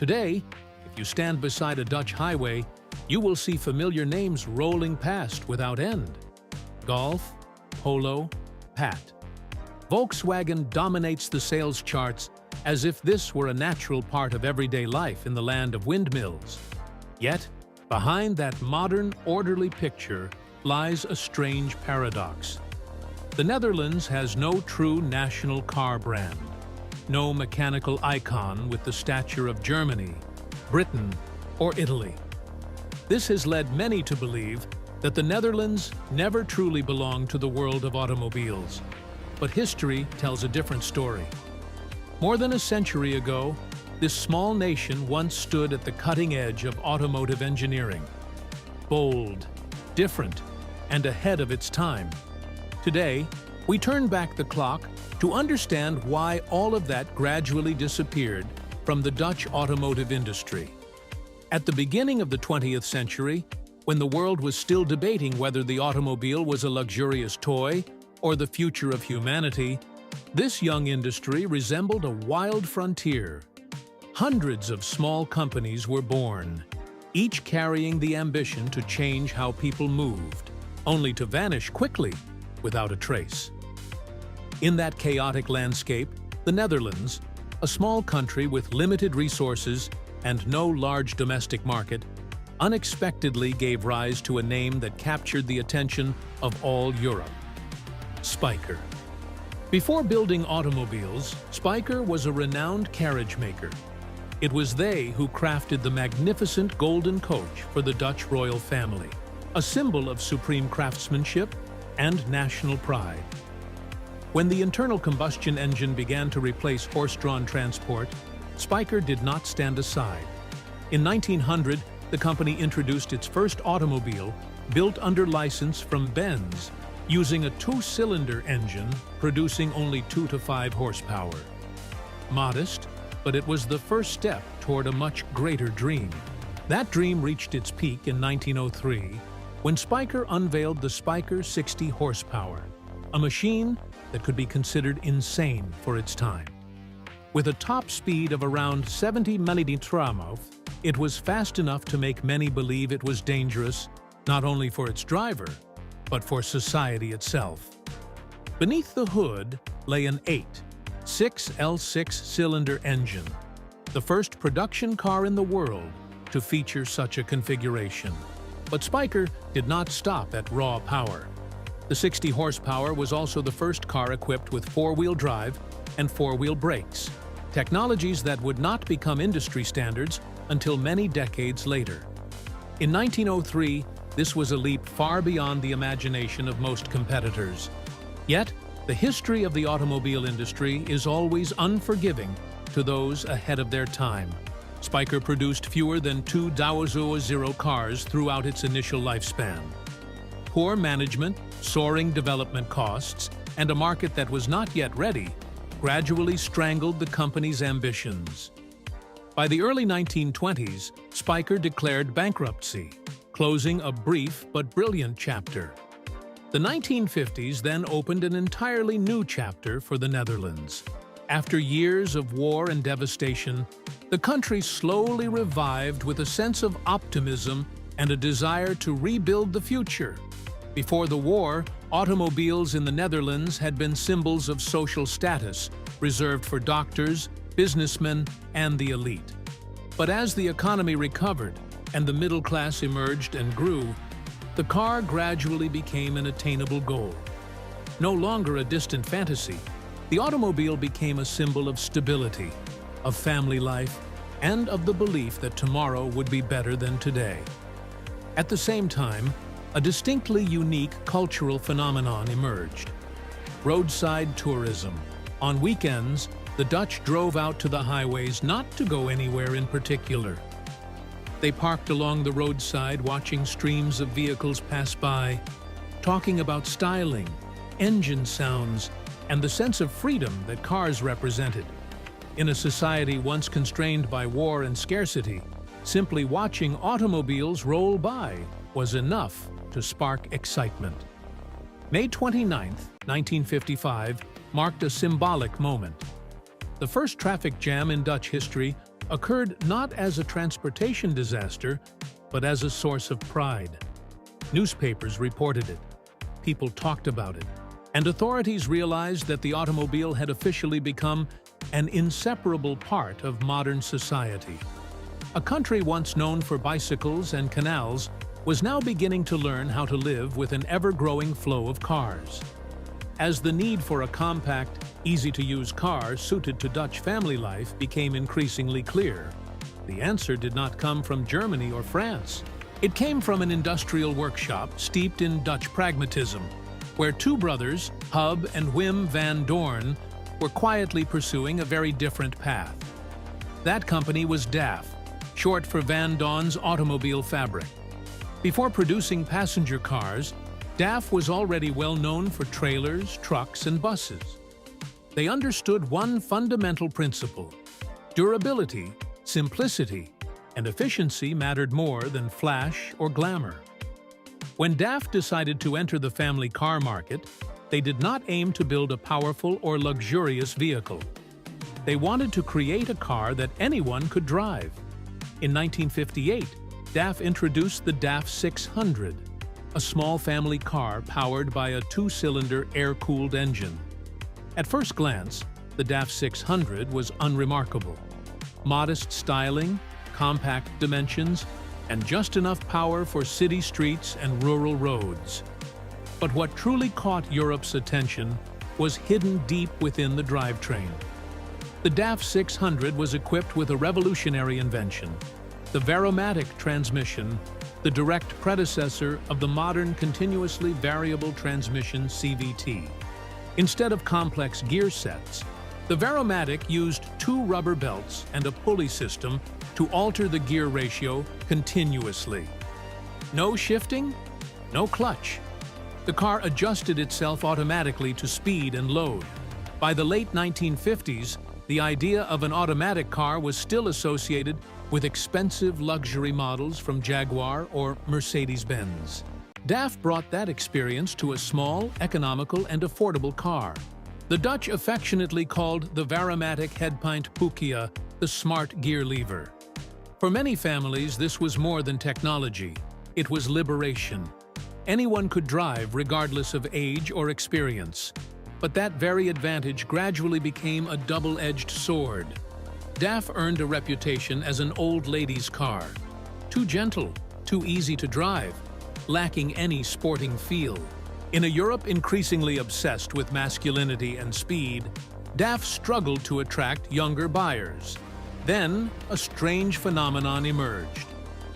Today, if you stand beside a Dutch highway, you will see familiar names rolling past without end. Golf, Polo, Pat. Volkswagen dominates the sales charts as if this were a natural part of everyday life in the land of windmills. Yet, behind that modern, orderly picture lies a strange paradox. The Netherlands has no true national car brand, no mechanical icon with the stature of Germany, Britain, or Italy. This has led many to believe that the Netherlands never truly belonged to the world of automobiles. But history tells a different story. More than a century ago, this small nation once stood at the cutting edge of automotive engineering. Bold, different, and ahead of its time. Today, we turn back the clock to understand why all of that gradually disappeared from the Dutch automotive industry. At the beginning of the 20th century, when the world was still debating whether the automobile was a luxurious toy or the future of humanity, this young industry resembled a wild frontier. Hundreds of small companies were born, each carrying the ambition to change how people moved, only to vanish quickly without a trace. In that chaotic landscape, the Netherlands, a small country with limited resources and no large domestic market, unexpectedly gave rise to a name that captured the attention of all Europe: Spyker. Before building automobiles, Spyker was a renowned carriage maker. It was they who crafted the magnificent golden coach for the Dutch royal family, a symbol of supreme craftsmanship and national pride. When the internal combustion engine began to replace horse-drawn transport, Spyker did not stand aside. In 1900, the company introduced its first automobile, built under license from Benz, using a two-cylinder engine producing only 2 to 5 horsepower. Modest, but it was the first step toward a much greater dream. That dream reached its peak in 1903, when Spyker unveiled the Spyker 60 horsepower, a machine that could be considered insane for its time. With a top speed of around 70 mph, it was fast enough to make many believe it was dangerous, not only for its driver, but for society itself. Beneath the hood lay an 6L6-cylinder engine, the first production car in the world to feature such a configuration. But Spyker did not stop at raw power. The 60 horsepower was also the first car equipped with four-wheel drive and four-wheel brakes, technologies that would not become industry standards until many decades later. In 1903, this was a leap far beyond the imagination of most competitors. Yet, the history of the automobile industry is always unforgiving to those ahead of their time. Spyker produced fewer than 2,000 cars throughout its initial lifespan. Poor management, soaring development costs, and a market that was not yet ready gradually strangled the company's ambitions. By the early 1920s, Spyker declared bankruptcy, closing a brief but brilliant chapter. The 1950s then opened an entirely new chapter for the Netherlands. After years of war and devastation, the country slowly revived with a sense of optimism and a desire to rebuild the future. Before the war, automobiles in the Netherlands had been symbols of social status, reserved for doctors, businessmen, and the elite. But as the economy recovered and the middle class emerged and grew, the car gradually became an attainable goal. No longer a distant fantasy, the automobile became a symbol of stability, of family life, and of the belief that tomorrow would be better than today. At the same time, a distinctly unique cultural phenomenon emerged: roadside tourism. On weekends, the Dutch drove out to the highways not to go anywhere in particular. They parked along the roadside watching streams of vehicles pass by, talking about styling, engine sounds, and the sense of freedom that cars represented. In a society once constrained by war and scarcity, simply watching automobiles roll by was enough to spark excitement. May 29, 1955, marked a symbolic moment. The first traffic jam in Dutch history occurred not as a transportation disaster, but as a source of pride. Newspapers reported it, people talked about it, and authorities realized that the automobile had officially become an inseparable part of modern society. A country once known for bicycles and canals was now beginning to learn how to live with an ever-growing flow of cars. As the need for a compact, easy-to-use car suited to Dutch family life became increasingly clear, the answer did not come from Germany or France. It came from an industrial workshop steeped in Dutch pragmatism, where two brothers, Hub and Wim van Doorn, were quietly pursuing a very different path. That company was DAF, short for Van Doorn's Automobile Fabric. Before producing passenger cars, DAF was already well known for trailers, trucks, and buses. They understood one fundamental principle: durability, simplicity, and efficiency mattered more than flash or glamour. When DAF decided to enter the family car market, they did not aim to build a powerful or luxurious vehicle. They wanted to create a car that anyone could drive. In 1958, DAF introduced the DAF 600, a small family car powered by a two-cylinder air-cooled engine. At first glance, the DAF 600 was unremarkable. Modest styling, compact dimensions, and just enough power for city streets and rural roads. But what truly caught Europe's attention was hidden deep within the drivetrain. The DAF 600 was equipped with a revolutionary invention: the Varomatic transmission, the direct predecessor of the modern continuously variable transmission CVT. Instead of complex gear sets, the Varomatic used two rubber belts and a pulley system to alter the gear ratio continuously. No shifting, no clutch. The car adjusted itself automatically to speed and load. By the late 1950s, the idea of an automatic car was still associated with expensive luxury models from Jaguar or Mercedes-Benz. DAF brought that experience to a small, economical, and affordable car. The Dutch affectionately called the Varomatic headpint Pukia the smart gear lever. For many families, this was more than technology. It was liberation. Anyone could drive regardless of age or experience. But that very advantage gradually became a double-edged sword. DAF earned a reputation as an old lady's car. Too gentle, too easy to drive, lacking any sporting feel. In a Europe increasingly obsessed with masculinity and speed, DAF struggled to attract younger buyers. Then, a strange phenomenon emerged.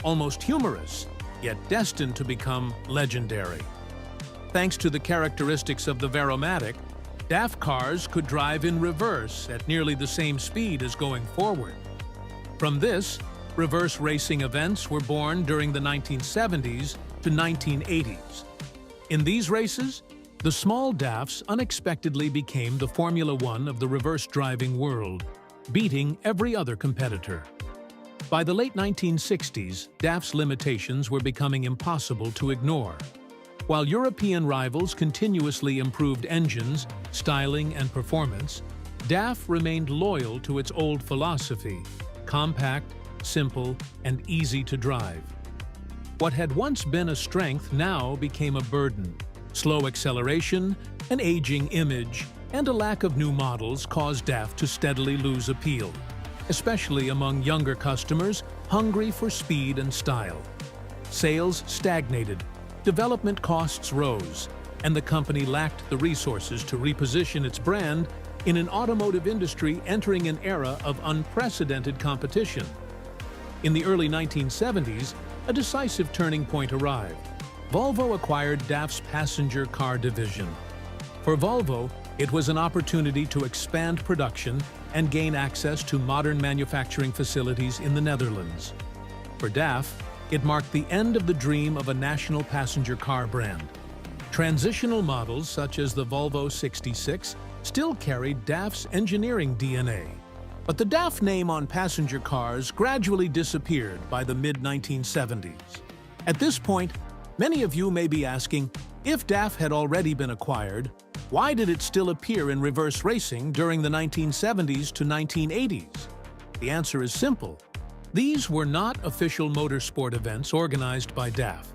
Almost humorous, yet destined to become legendary. Thanks to the characteristics of the Varomatic, DAF cars could drive in reverse at nearly the same speed as going forward. From this, reverse racing events were born during the 1970s to 1980s. In these races, the small DAFs unexpectedly became the Formula One of the reverse driving world, beating every other competitor. By the late 1960s, DAF's limitations were becoming impossible to ignore. While European rivals continuously improved engines, styling, and performance, DAF remained loyal to its old philosophy: compact, simple, and easy to drive. What had once been a strength now became a burden. Slow acceleration, an aging image, and a lack of new models caused DAF to steadily lose appeal, especially among younger customers hungry for speed and style. Sales stagnated, development costs rose, and the company lacked the resources to reposition its brand in an automotive industry entering an era of unprecedented competition. In the early 1970s, a decisive turning point arrived. Volvo acquired DAF's passenger car division. For Volvo, it was an opportunity to expand production and gain access to modern manufacturing facilities in the Netherlands. For DAF, it marked the end of the dream of a national passenger car brand. Transitional models such as the Volvo 66 still carried DAF's engineering DNA. But the DAF name on passenger cars gradually disappeared by the mid-1970s. At this point, many of you may be asking, if DAF had already been acquired, why did it still appear in reverse racing during the 1970s to 1980s? The answer is simple. These were not official motorsport events organized by DAF.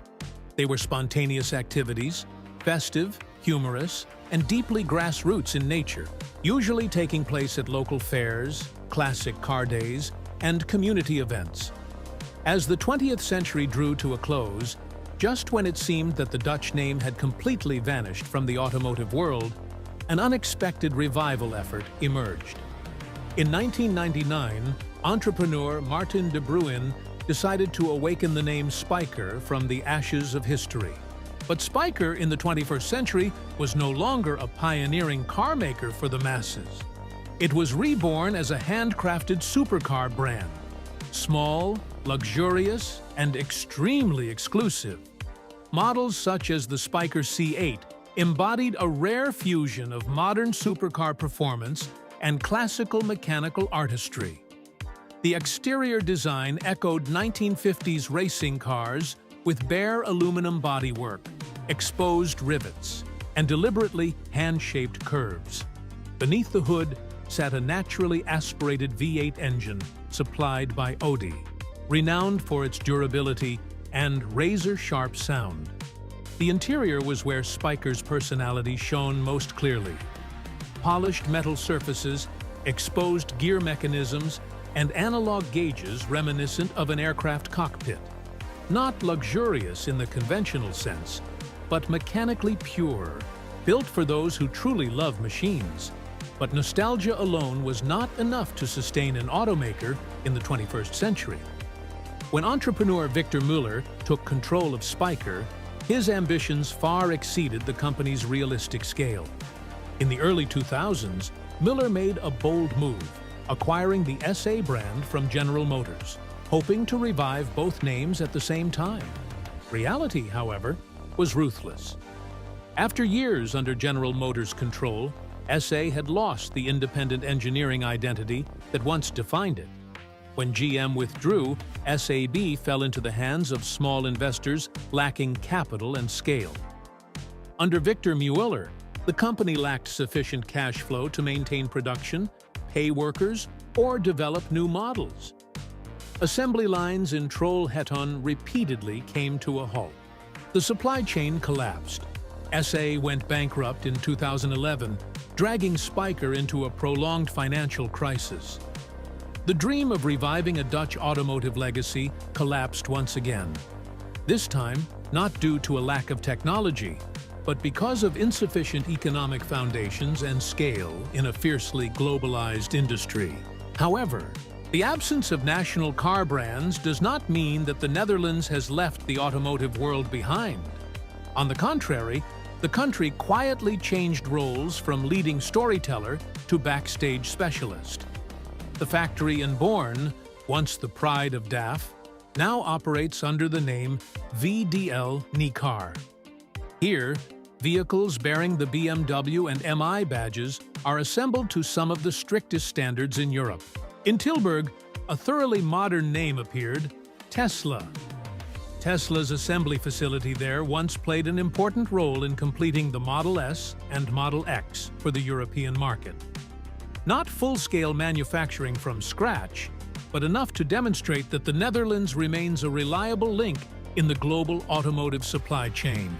They were spontaneous activities, festive, humorous, and deeply grassroots in nature, usually taking place at local fairs, classic car days, and community events. As the 20th century drew to a close, just when it seemed that the Dutch name had completely vanished from the automotive world, an unexpected revival effort emerged. In 1999, entrepreneur Martin de Bruin decided to awaken the name Spyker from the ashes of history. But Spyker in the 21st century was no longer a pioneering car maker for the masses. It was reborn as a handcrafted supercar brand. Small, luxurious, and extremely exclusive. Models such as the Spyker C8 embodied a rare fusion of modern supercar performance and classical mechanical artistry. The exterior design echoed 1950s racing cars with bare aluminum bodywork, exposed rivets, and deliberately hand-shaped curves. Beneath the hood sat a naturally aspirated V8 engine supplied by Audi, renowned for its durability and razor-sharp sound. The interior was where Spyker's personality shone most clearly. Polished metal surfaces, exposed gear mechanisms, and analog gauges reminiscent of an aircraft cockpit. Not luxurious in the conventional sense, but mechanically pure, built for those who truly love machines. But nostalgia alone was not enough to sustain an automaker in the 21st century. When entrepreneur Victor Müller took control of Spyker, his ambitions far exceeded the company's realistic scale. In the early 2000s, Müller made a bold move, acquiring the SA brand from General Motors, hoping to revive both names at the same time. Reality, however, was ruthless. After years under General Motors' control, SA had lost the independent engineering identity that once defined it. When GM withdrew, SAB fell into the hands of small investors lacking capital and scale. Under Victor Müller, the company lacked sufficient cash flow to maintain production, pay workers, or develop new models. Assembly lines in Trollhättan repeatedly came to a halt. The supply chain collapsed. SA went bankrupt in 2011, dragging Spyker into a prolonged financial crisis. The dream of reviving a Dutch automotive legacy collapsed once again. This time, not due to a lack of technology, but because of insufficient economic foundations and scale in a fiercely globalized industry. However, the absence of national car brands does not mean that the Netherlands has left the automotive world behind. On the contrary, the country quietly changed roles from leading storyteller to backstage specialist. The factory in Born, once the pride of DAF, now operates under the name VDL Nicar. Here, vehicles bearing the BMW and MI badges are assembled to some of the strictest standards in Europe. In Tilburg, a thoroughly modern name appeared, Tesla. Tesla's assembly facility there once played an important role in completing the Model S and Model X for the European market. Not full-scale manufacturing from scratch, but enough to demonstrate that the Netherlands remains a reliable link in the global automotive supply chain.